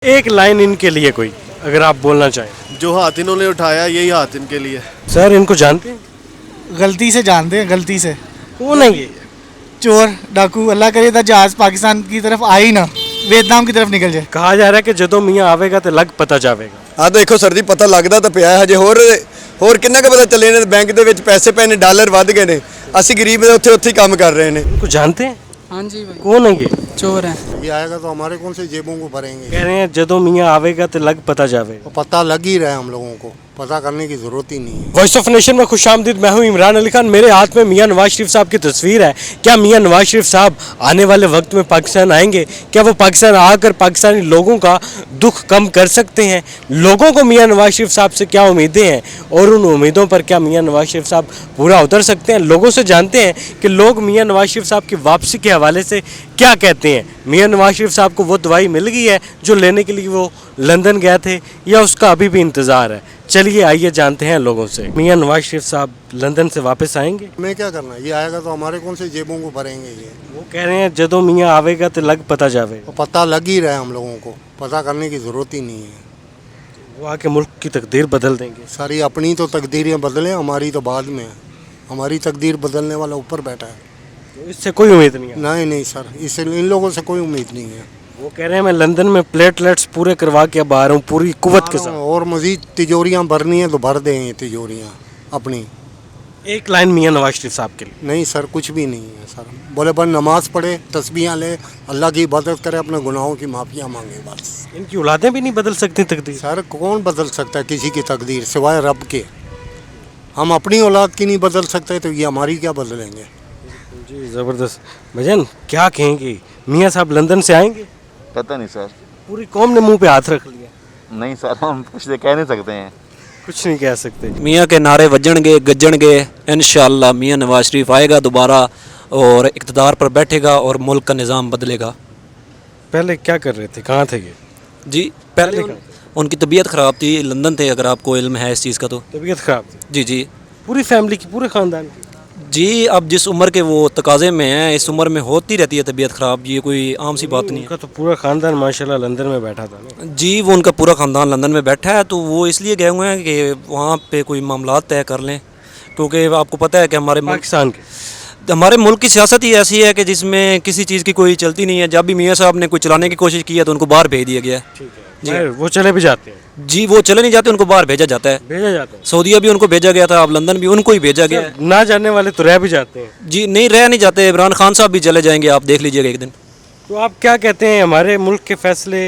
एक लाइन इनके लिए कोई अगर आप बोलना चाहें। जो हाथ इन्होंने उठाया यही हाथ इनके लिए। सर इनको जानते हैं? गलती से जानते हैं, गलती से। कौन है ये? चोर डाकू, अल्लाह करे था जहाज पाकिस्तान की तरफ आ ही ना, वियतनाम की तरफ निकल जाए। कहा जा रहा है कि ਜਦੋਂ ਮੀਆਂ ਆਵੇਗਾ ਤੇ ਲੱਗ ਪਤਾ ਜਾਵੇਗਾ। ਆ ਦੇਖੋ ਸਰ ਜੀ, ਪਤਾ ਲੱਗਦਾ ਤਾਂ ਪਿਆ ਹੈ ਹਜੇ। ਹੋਰ ਕਿੰਨਾ ਕੁ ਪਤਾ ਚੱਲੇ ਨੇ ਬੈਂਕ ਦੇ ਵਿੱਚ ਪੈਸੇ ਪਏ ਨੇ, ਡਾਲਰ ਵੱਧ ਗਏ ਨੇ। ਅਸੀਂ ਗਰੀਬ ਦੇ ਉੱਥੇ ਹੀ ਕੰਮ ਕਰ ਰਹੇ ਨੇ। इनको जानते हैं? हाँ जी भाई, कौन है ये? चोर है। ये आएगा तो हमारे कौन से जेबों को भरेंगे। कह रहे हैं ਜਦੋਂ ਮੀਆਂ ਆਵੇਗਾ ਤੇ ਲੱਗ ਪਤਾ ਜਾਵੇਗਾ। तो पता लग ही रहा है, हम लोगों को पता करने की ज़रूरत ही नहीं है। वॉइस ऑफ नेशन में खुशामदीद, मैं हूं इमरान अली खान। मेरे हाथ में मियां नवाज शरीफ साहब की तस्वीर है। क्या मियां नवाज शरीफ साहब आने वाले वक्त में पाकिस्तान आएंगे? क्या वो पाकिस्तान आकर पाकिस्तानी लोगों का दुख कम कर सकते हैं? लोगों को मियां नवाज शरीफ साहब से क्या उम्मीदें हैं और उन उम्मीदों पर क्या मियां नवाज शरीफ साहब पूरा उतर सकते हैं? लोगों से जानते हैं कि लोग मियां नवाज शरीफ साहब की वापसी के हवाले से क्या कहते हैं। मियां नवाज शरीफ साहब को वो दवाई मिल गई है जो लेने के लिए वो लंदन गए थे, या उसका अभी भी इंतज़ार है? चलिए आइए जानते हैं लोगों से। मियां नवाज शरीफ साहब लंदन से वापस आएंगे? हमें क्या करना है, ये आएगा तो हमारे कौन से जेबों को भरेंगे। ये वो कह रहे हैं ਜਦੋਂ मियां आवेगा तो लग पता जावेगा। तो पता लग ही रहा है, हम लोगों को पता करने की ज़रूरत ही नहीं है। वो आके मुल्क की तकदीर बदल देंगे। सारी अपनी तो तकदीरें बदलें, हमारी तो बाद में है। हमारी तकदीर बदलने वाला ऊपर बैठा है। तो इससे कोई उम्मीद नहीं है? नहीं नहीं सर, इससे इन लोगों से कोई उम्मीद नहीं है। वो कह रहे हैं मैं लंदन में प्लेटलेट्स पूरे करवा के अब आ रहा हूँ पूरी कुव्वत के साथ। और मज़ीद तिजोरियाँ भरनी है तो भर दें ये तिजोरियाँ अपनी। एक लाइन मियां नवाज शरीफ साहब के लिए। नहीं सर, कुछ भी नहीं है सर। बोले बस नमाज पढ़े, तस्बीहां ले, अल्लाह की इबादत करे, अपने गुनाहों की माफ़िया मांगे बस। इनकी औलादें भी नहीं बदल सकती तकदीर? सर कौन बदल सकता है किसी की तकदीर सिवाय रब के। हम अपनी औलाद की नहीं बदल सकते तो ये हमारी क्या बदलेंगे। जी ज़बरदस्त। भजन क्या कहेंगे, मियां साहब लंदन से आएंगे? पता नहीं सर। पूरी कौम ने मुंह पे हाथ रख लिया। नहीं सर, हम कुछ कह नहीं सकते हैं। कुछ नहीं कह सकते। मियाँ के नारे वजणगे गज्जणगे, इंशाअल्लाह मियाँ नवाज शरीफ आएगा दोबारा और इक़्तिदार पर बैठेगा और मुल्क का निज़ाम बदलेगा। पहले क्या कर रहे थे, कहाँ थे ये? जी पहले उनकी तबीयत ख़राब थी, लंदन थे, अगर आपको इल्म है इस चीज़ का तो। तबीयत ख़राब थी? जी जी पूरी फैमिली की, पूरे ख़ानदान की? जी, अब जिस उम्र के वो तकाज़े में हैं, इस उम्र में होती रहती है तबीयत ख़राब, ये कोई आम सी बात नहीं उनका तो पूरा ख़ानदान माशाल्लाह लंदन में बैठा था ना? है। जी, वो उनका पूरा ख़ानदान लंदन में बैठा है, तो वो इसलिए गए हुए हैं कि वहाँ पे कोई मामलात तय कर लें, क्योंकि आपको पता है कि हमारे मुल्क की सियासत ही ऐसी है कि जिसमें किसी चीज़ की कोई चलती नहीं है। जब भी मियाँ साहब ने कोई चलाने की कोशिश की है तो उनको बाहर भेज दिया गया है। जी वो चले भी जाते हैं? जी, वो चले नहीं जाते, उनको बाहर भेजा जाता है। भेजा जाता है? सऊदीया भी उनको भेजा गया था, अब लंदन भी उनको ही भेजा गया है। ना जाने वाले तो रह भी जाते हैं? जी नहीं, रह नहीं जाते। इमरान खान साहब भी चले जाएंगे, आप देख लीजिएगा एक दिन। तो आप क्या कहते हैं, हमारे मुल्क के फैसले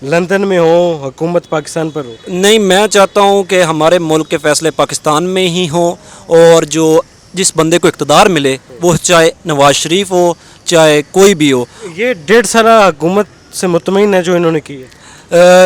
लंदन में हो, हुकूमत पाकिस्तान पर हो? नहीं, मैं चाहता हूँ कि हमारे मुल्क के फ़ैसले पाकिस्तान में ही हों, और जो जिस बंदे को इक़्तिदार मिले, वो चाहे नवाज शरीफ हो चाहे कोई भी हो। ये 1.5 साल हुकूमत से मुतमईन है जो इन्होंने की है?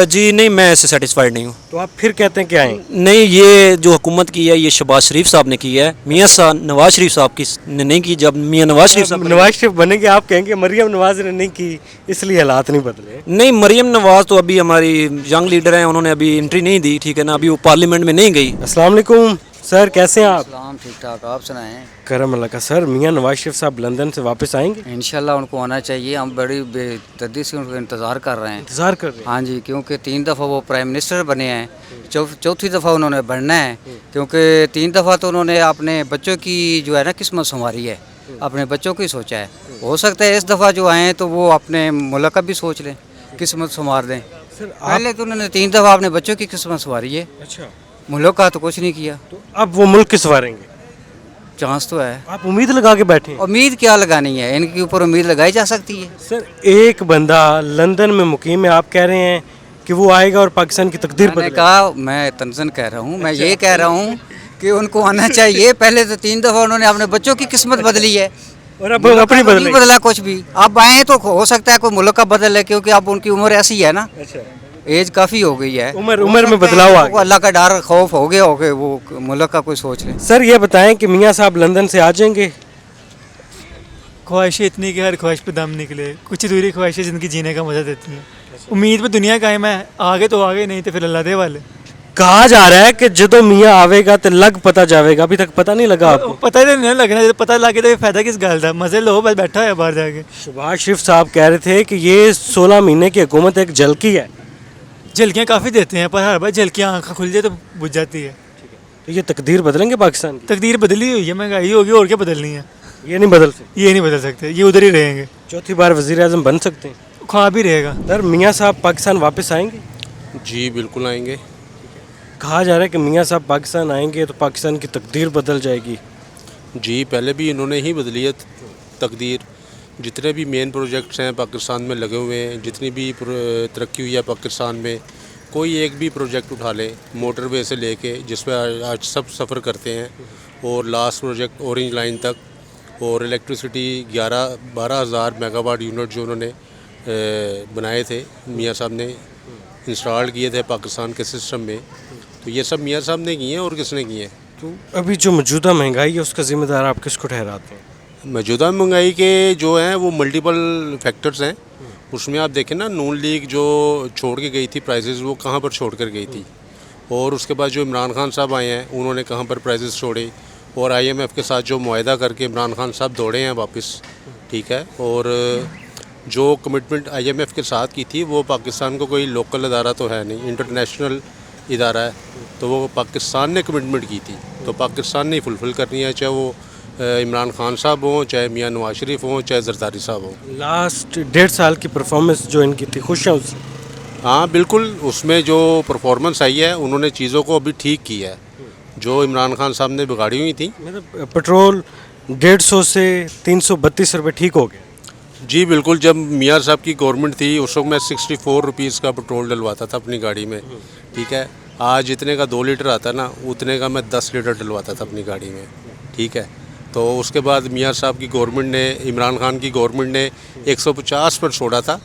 जी नहीं, मैं इससे सेटिस्फाइड नहीं हूँ। तो आप फिर कहते हैं कि आएँ? नहीं, ये जो हुकूमत की है ये शहबाज शरीफ साहब ने की है, मियाँ साहब नवाज शरीफ साहब की ने नहीं की। जब मियाँ नवाज शरीफ साहब नवाज शरीफ बनेंगे, आप कहेंगे मरियम नवाज ने नहीं की इसलिए हालात नहीं बदले? नहीं, मरियम नवाज तो अभी हमारी यंग लीडर हैं, उन्होंने अभी एंट्री नहीं दी, ठीक है ना, अभी वो पार्लियामेंट में नहीं गई। अस्सलाम वालेकुम सर, कैसे हैं आप? सलाम, ठीक ठाक, आप सुनाएं। करम अल्लाह का। सर मियां नवाज शरीफ साहब लंदन से वापस आएंगे? इंशाल्लाह उनको आना चाहिए। हम बड़ी बेदर्दी से उनको इंतज़ार कर रहे हैं। इंतज़ार कर रहे हैं? हाँ जी, क्योंकि 3 दफ़ा वो प्राइम मिनिस्टर बने हैं, चौथी दफ़ा उन्होंने बनना है, क्योंकि 3 दफ़ा तो उन्होंने अपने बच्चों की जो है ना किस्मत संवारी है, अपने बच्चों की सोचा है। हो सकता है इस दफ़ा जो आएँ तो वो अपने मुल्क का भी सोच लें, किस्मत संवार दें। पहले तो उन्होंने 3 दफ़ा अपने बच्चों की किस्मत संवारी है, अच्छा, मुल्क का तो कुछ नहीं किया। तो अब वो मुल्क किस वारेंगे? चांस तो है। आप उम्मीद लगा के बैठे हैं? उम्मीद क्या लगानी है, इनके ऊपर उम्मीद लगाई जा सकती है। सर एक बंदा लंदन में मुकीम है, आप कह रहे हैं कि वो आएगा और पाकिस्तान की तकदीर मैंने बदलेगा? कहा, मैं तंजन कह रहा हूँ, मैं ये कह रहा हूँ कि उनको आना चाहिए। पहले तो 3 दफ़ा उन्होंने अपने बच्चों की किस्मत बदली है और अब अपनी नहीं बदलेंगे? बदला कुछ भी। अब आए तो हो सकता है कोई मुल्क का बदल है, क्योंकि अब उनकी उम्र ऐसी है ना, अच्छा, एज काफ़ी हो गई है। उम्र में बदलाव आ वो गया। अल्लाह का डर खौफ हो गया वो मुल्क का कोई सोच ले। सर ये बताएं कि मियां साहब लंदन से आ जाएंगे? ख्वाहिशें इतनी कि हर ख्वाहिश पे दम निकले। कुछ अधूरी ख्वाहिशें ज़िंदगी जीने का मज़ा देती हैं। उम्मीद पे दुनिया कायम है, आगे तो आगे, नहीं तो फिर अल्लाह दे वाले। कहा जा रहा है कि ਜਦੋਂ मियां आवेगा तो लग पता जावेगा, अभी तक पता नहीं लगा आपको? पता ही नहीं लगना, पता लगे तो फ़ायदा किस गल का। मज़े लो, बस बैठा है बाहर जाके। शहबाज शरीफ साहब कह रहे थे कि ये 16 महीने की हुकूमत एक झलकी है, झलकियाँ काफ़ी देते हैं, पर हर बार झलकियाँ आँख खुल जाए तो बुझ जाती है। तो ये तकदीर बदलेंगे पाकिस्तान की? तकदीर बदली हुई है, महंगाई होगी, और क्या बदलनी है। ये नहीं बदल सकते? ये नहीं बदल सकते, ये उधर ही रहेंगे। चौथी बार वजीर आजम बन सकते हैं? ख्वाब ही रहेगा। सर मियाँ साहब पाकिस्तान वापस आएंगे? जी बिल्कुल आएंगे। कहा जा रहा है कि मियाँ साहब पाकिस्तान आएंगे तो पाकिस्तान की तकदीर बदल जाएगी। जी पहले भी इन्होंने ही बदली है तकदीर। जितने भी मेन प्रोजेक्ट्स हैं पाकिस्तान में लगे हुए हैं, जितनी भी तरक्की हुई है पाकिस्तान में, कोई एक भी प्रोजेक्ट उठा ले, मोटरवे से लेके जिस पर आज सब सफ़र करते हैं, और लास्ट प्रोजेक्ट ऑरेंज लाइन तक, और इलेक्ट्रिसिटी 11-12 हज़ार मेगावाट यूनिट जो उन्होंने बनाए थे, मियाँ साहब ने इंस्टॉल किए थे पाकिस्तान के सिस्टम में, तो ये सब मियाँ साहब ने किए हैं। और किसने किए हैं? तो अभी जो मौजूदा महंगाई है उसका जिम्मेदार आप किसको ठहराते हैं? मौजूदा महंगाई के जो हैं वो मल्टीपल फैक्टर्स हैं। उसमें आप देखें ना, नून लीग जो छोड़ के गई थी प्राइसेस, वो कहाँ पर छोड़ कर गई थी, और उसके बाद जो इमरान खान साहब आए हैं उन्होंने कहाँ पर प्राइसेस छोड़े, और IMF के साथ जो मुआहदा करके इमरान खान साहब दौड़े हैं वापस, ठीक है। और जो कमिटमेंट IMF के साथ की थी वो पाकिस्तान को कोई लोकल अदारा तो है नहीं, इंटरनेशनल इदारा है, तो वो पाकिस्तान ने कमिटमेंट की थी, तो पाकिस्तान ने फुलफ़िल करनी है, चाहे वो इमरान खान साहब हों, चाहे मियाँ नवाज शरीफ हों, चाहे जरदारी साहब हों। लास्ट 1.5 साल की परफॉर्मेंस जो इनकी थी, खुश हैं उससे? हाँ बिल्कुल, उसमें जो परफॉर्मेंस आई है उन्होंने चीज़ों को अभी ठीक किया है, जो इमरान खान साहब ने बिगाड़ी हुई थी। मतलब पेट्रोल 150 से 332 रुपये ठीक हो गया? जी बिल्कुल, जब मियाँ साहब की गवर्नमेंट थी उस वक्त मैं 64 रुपीज़ का पेट्रोल डलवाता था अपनी गाड़ी में, ठीक है। आज जितने का 2 लीटर आता ना, उतने का मैं 10 लीटर डलवाता था अपनी गाड़ी में, ठीक है। तो उसके बाद मियाँ साहब की गवर्नमेंट ने, इमरान खान की गवर्नमेंट ने 150 पर छोड़ा था,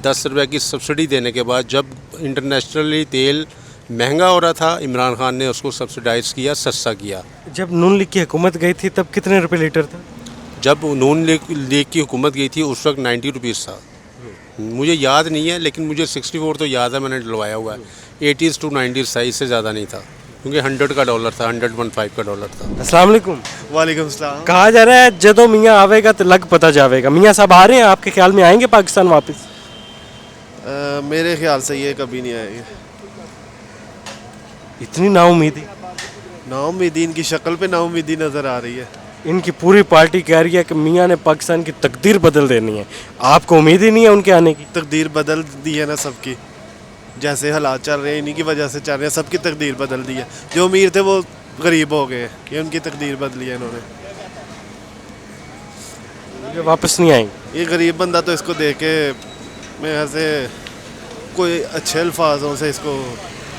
10 रुपये की सब्सिडी देने के बाद। जब इंटरनेशनली तेल महंगा हो रहा था, इमरान खान ने उसको सब्सिडाइज़ किया, सस्ता किया। जब नून लीग की हुकूमत गई थी तब कितने रुपए लीटर था? जब नून लीग की हुकूमत गई थी उस वक्त 90 रुपीज़ था। मुझे याद नहीं है, लेकिन मुझे 64 तो याद है, मैंने डलवाया हुआ है। 80s to 90s था, इससे ज़्यादा नहीं था, क्योंकि 100 का डॉलर था, 115 का डॉलर था। अस्सलाम वालेकुम। वालेकुम सलाम। कहा जा रहा है जदों मियाँ आवेगा तो लग पता जावेगा। मियाँ साहब आ रहे हैं, आपके ख्याल में आएंगे पाकिस्तान वापस? मेरे ख्याल से ये कभी नहीं आएंगे। इतनी नाउमीदी? नाउमीदी, इनकी शक्ल पे नाउमीदी नज़र आ रही है। इनकी पूरी पार्टी कह रही है कि मियाँ ने पाकिस्तान की तकदीर बदल देनी है। आपको उम्मीद ही नहीं है उनके आने की? तकदीर बदल दी है ना सबकी, जैसे हालात चल रहे हैं इन्हीं की वजह से चल रहे हैं, सबकी तकदीर बदल दी है। जो अमीर थे वो गरीब हो गए, ये उनकी तकदीर बदली है इन्होंने। ये वापस नहीं आएंगे? ये गरीब बंदा तो इसको देख के मैं ऐसे कोई अच्छे अल्फाजों से इसको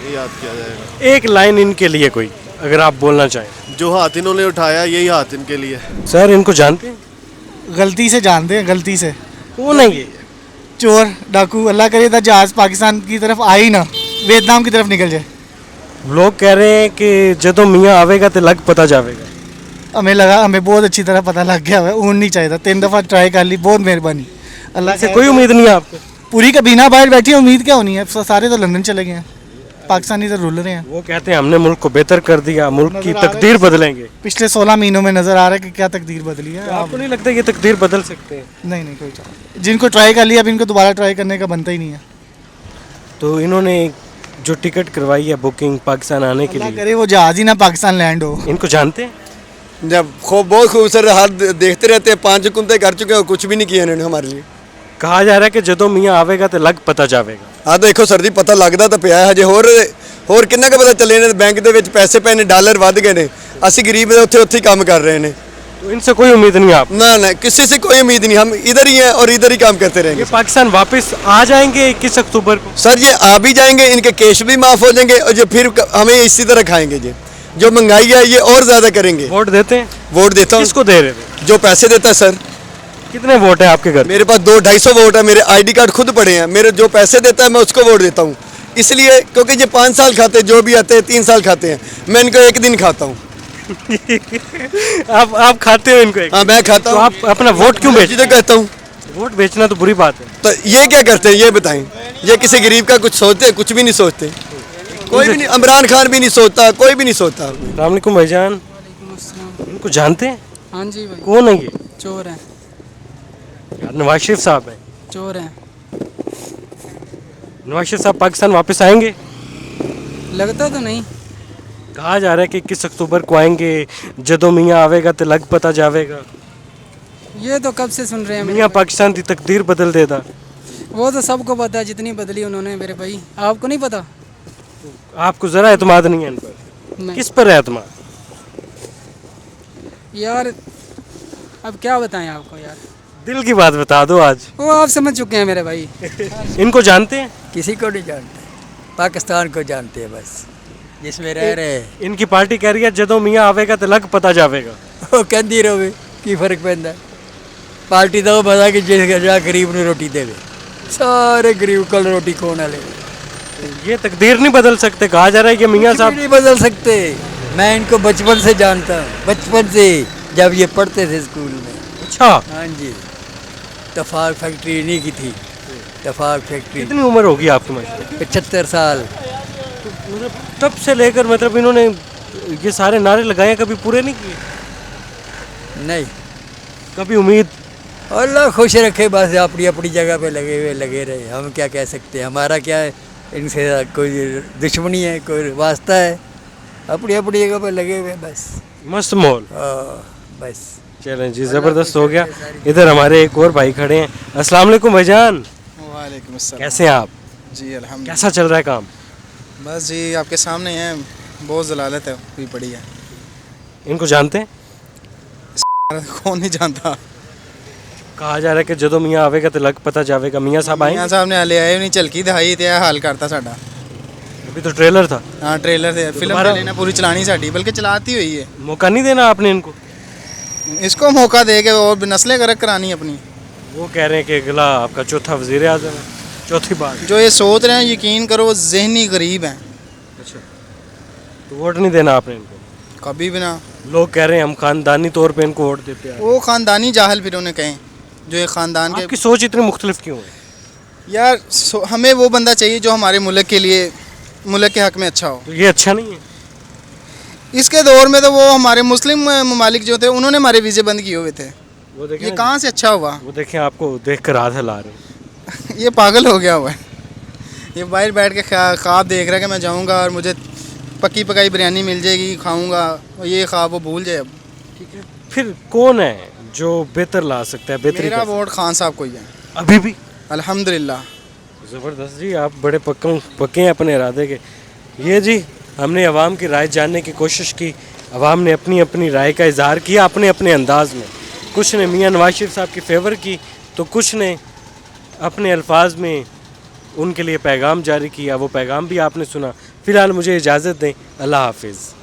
याद किया जाएगा। एक लाइन इनके लिए कोई अगर आप बोलना चाहें। जो हाथ इन्होंने उठाया यही हाथ इनके लिए। सर इनको जानते हैं? गलती से जानते हैं, गलती से। कौन है ये? चोर डाकू, अल्लाह करे था जहाज़ पाकिस्तान की तरफ आ ही ना, वियतनाम की तरफ निकल जाए। लोग कह रहे हैं कि जदों मियाँ आवेगा तो लग पता जावेगा। हमें लगा, हमें बहुत अच्छी तरह पता लग गया है, ऊन नहीं चाहिए था। 3 दफ़ा ट्राई कर ली, बहुत मेहरबानी। अल्लाह से कोई उम्मीद नहीं है आपको? पूरी कबीना बाहर बैठी है, उम्मीद क्या होनी है? सारे तो लंदन चले गए हैं, पाकिस्तानी तो रूल रहे हैं। वो कहते हैं हमने मुल्क को बेहतर कर दिया, मुल्क की तकदीर बदलेंगे। पिछले 16 महीनों में नज़र आ रहा है कि क्या तकदीर बदली है। तो आपको नहीं लगता ये तकदीर बदल सकते हैं? नहीं नहीं, कोई चांस। जिनको ट्राई कर लिया, अब इनको दोबारा ट्राई करने का बनता ही नहीं है। तो इन्होंने जो टिकट करवाई है बुकिंग पाकिस्तान आने के अल्लाह लिए, करे वो जहाज़ ही ना पाकिस्तान लैंड हो। इनको जानते हैं? जब बहुत खूबसूरत हाथ देखते रहते हैं, 5 हुकूमतें कर चुके हैं और कुछ भी नहीं किया इन्होंने हमारे लिए। कहा जा रहा है कि जदों मियाँ आवेगा तो लग पता जावेगा। हाँ देखो सर जी, पता लगदा ਤਾਂ ਪਿਆ ਹੈ ਹਜੇ। ਹੋਰ ਕਿੰਨਾ ਕੁ ਪਤਾ ਚੱਲੇ ਨੇ ਬੈਂਕ ਦੇ ਵਿੱਚ ਪੈਸੇ ਪਏ ਨੇ, ਡਾਲਰ ਵੱਧ ਗਏ ਨੇ। ਅਸੀਂ ਗਰੀਬ ਦੇ ਉੱਥੇ ਉੱਥੇ ਕੰਮ ਕਰ ਰਹੇ ਨੇ। तो इनसे कोई उम्मीद नहीं है आप? ना ना, किसी से कोई उम्मीद नहीं, हम इधर ही हैं और इधर ही काम करते रहेंगे। ये पाकिस्तान वापस आ जाएंगे 21 अक्टूबर को? सर ये आ भी जाएंगे, इनके केस भी माफ़ हो जाएंगे, और ये फिर हमें इसी तरह खाएंगे जी। जो महंगाई है ये और ज़्यादा करेंगे। वोट देते हैं? वोट देता हूँ। किसको दे रहे थे? जो पैसे देता है सर। कितने वोट है आपके घर? मेरे पास 200-250 वोट है, मेरे ID कार्ड खुद पड़े हैं। मेरे जो पैसे देता है मैं उसको वोट देता हूँ, इसलिए क्योंकि ये 5 साल खाते हैं, जो भी आते हैं 3 साल खाते हैं, मैं इनको एक दिन खाता हूँ। आप खाते हो इनको? हाँ मैं खाता तो हूँ। आप अपना वोट क्यों बेचते? तो कहता हूँ वोट बेचना तो बुरी बात है। तो ये क्या करते हैं ये बताएं? ये किसी गरीब का कुछ सोचते हैं? कुछ भी नहीं सोचते, कोई भी नहीं। इमरान खान भी नहीं सोचता, कोई भी नहीं सोचता। अस्सलाम वालेकुम भाईजान, इनको जानते हैं? हाँ जी भाई। कौन है ये? चोर हैं। यार नवाज शरीफ साहब हैं। चोर हैं। नवाज शरीफ साहब पाकिस्तान वापस आएंगे? लगता तो नहीं। कहा जा रहा है कि 21 अक्टूबर को आएंगे, जदों मियाँ आवेगा तो लग पता जावेगा, ये तो कब से सुन रहे हैं मियाँ पाकिस्तान की तकदीर बदल देता। वो तो सबको पता है जितनी बदली उन्होंने मेरे भाई, आपको नहीं पता? आपको ज़रा एतमाद नहीं है इन पर? नहीं किस पर है एतमाद? यार अब क्या बताएं आपको यार, दिल की बात बता दो आज। वो आप समझ चुके हैं मेरे भाई। इनको जानते हैं? किसी को नहीं जानते, पाकिस्तान को जानते हैं बस, जिसमें रह रहे हैं। इनकी पार्टी कह रही है जदों मियाँ आवेगा तो लग पता जावेगा। वो कहती रहोगे की फर्क पैंदा, पार्टी तो पता कि जिस जा गरीब ने रोटी देवे, सारे गरीब कल रोटी खोने वाले। ये तकदीर नहीं बदल सकते? कहा जा रहा है कि मियाँ कुछ भी साहब नहीं बदल सकते। मैं इनको बचपन से जानता हूँ, बचपन से, जब ये पढ़ते थे स्कूल में। अच्छा, हाँ जी, तफाक फैक्ट्री नहीं की थी, तफाक फैक्ट्री। कितनी उम्र होगी आपकी माशाल्लाह? 75 साल। मतलब तब से लेकर मतलब इन्होंने ये सारे नारे लगाए, कभी पूरे नहीं किए? नहीं, कभी उम्मीद? अल्लाह खुश रखे, बस अपनी अपनी जगह पे लगे रहे। हम क्या कह सकते हैं, हमारा क्या है इनसे, कोई दुश्मनी है, कोई वास्ता है, अपनी अपनी जगह पे लगे हुए बस। मस्त माहौल। बस चलें जी, ज़बरदस्त हो गया। इधर हमारे एक और भाई खड़े हैं। अस्सलाम वालेकुम भाईजान, वालेकुम अस्सलाम। कैसे हैं आप? जी अल्हम्दुलिल्लाह। कैसा चल रहा है काम? बस जी आपके सामने है, बहुत जलालत है हुई पड़ी है। इनको जानते हैं? कौन नहीं जानता। कहा जा रहा है कि जदों मियाँ आवेगा तो लग पता जावेगा। मियाँ साहब आएंगे? मियां साहब ने हाले आए नहीं, झलकी दिखाई ते हाल करता साडा। अभी तो ट्रेलर था। हाँ ट्रेलर से फिल्म दोबारा- लेना पूरी चलानी साडी, बल्कि चलाती हुई है। मौका नहीं देना आपने इनको? इसको मौका दे के और नस्लें करक करानी अपनी। वो कह रहे हैं कि अगला आपका चौथा वज़ीर आज़म है। चौथी बार जो ये सोच रहे हैं, यकीन करो वो जहनी गरीब हैं। अच्छा, तो वोट नहीं देना आपने इनको? कभी भी ना। लोग कह रहे हैं हम खानदानी तौर पे इनको वोट देते हैं। वो खानदानी जाहल फिर उन्हें कहें, जो ये खानदान के। आपकी सोच इतनी मुख्तलिफ क्यों है? यार हमें वो बंदा चाहिए जो हमारे मुल्क के लिए, मुल्क के हक में अच्छा हो। तो ये अच्छा नहीं है? इसके दौर में तो वो हमारे मुस्लिम ममालिक जो थे उन्होंने हमारे वीज़े बंद किए हुए थे। वो देखें ये ना, कहाँ से अच्छा हुआ। वो देखें आपको देख कर हाथ हिला रहे हैं। ये पागल हो गया हुआ है। ये बाहर बैठ के ख्वाब देख रहा है कि मैं जाऊंगा और मुझे पक्की पकाई बिरयानी मिल जाएगी, खाऊंगा। और ये ख्वाब वो भूल जाए अब। ठीक है, फिर कौन है जो बेहतर ला सकता है? बेहतरी मेरा कर वोट खान साहब को ही है सकता है? अभी भी? अल्हम्दुलिल्लाह। ज़बरदस्त जी, आप बड़े पक्के हैं अपने इरादे के। ये जी, हमने अवाम की राय जानने की कोशिश की। अवाम ने अपनी अपनी राय का इजहार किया अपने अपने अंदाज में। कुछ ने मियाँ नवाज शरीफ साहब की फेवर की, तो कुछ ने अपने अल्फाज में उनके लिए पैगाम जारी किया। वो पैगाम भी आपने सुना। फ़िलहाल मुझे इजाज़त दें, अल्लाह हाफिज़।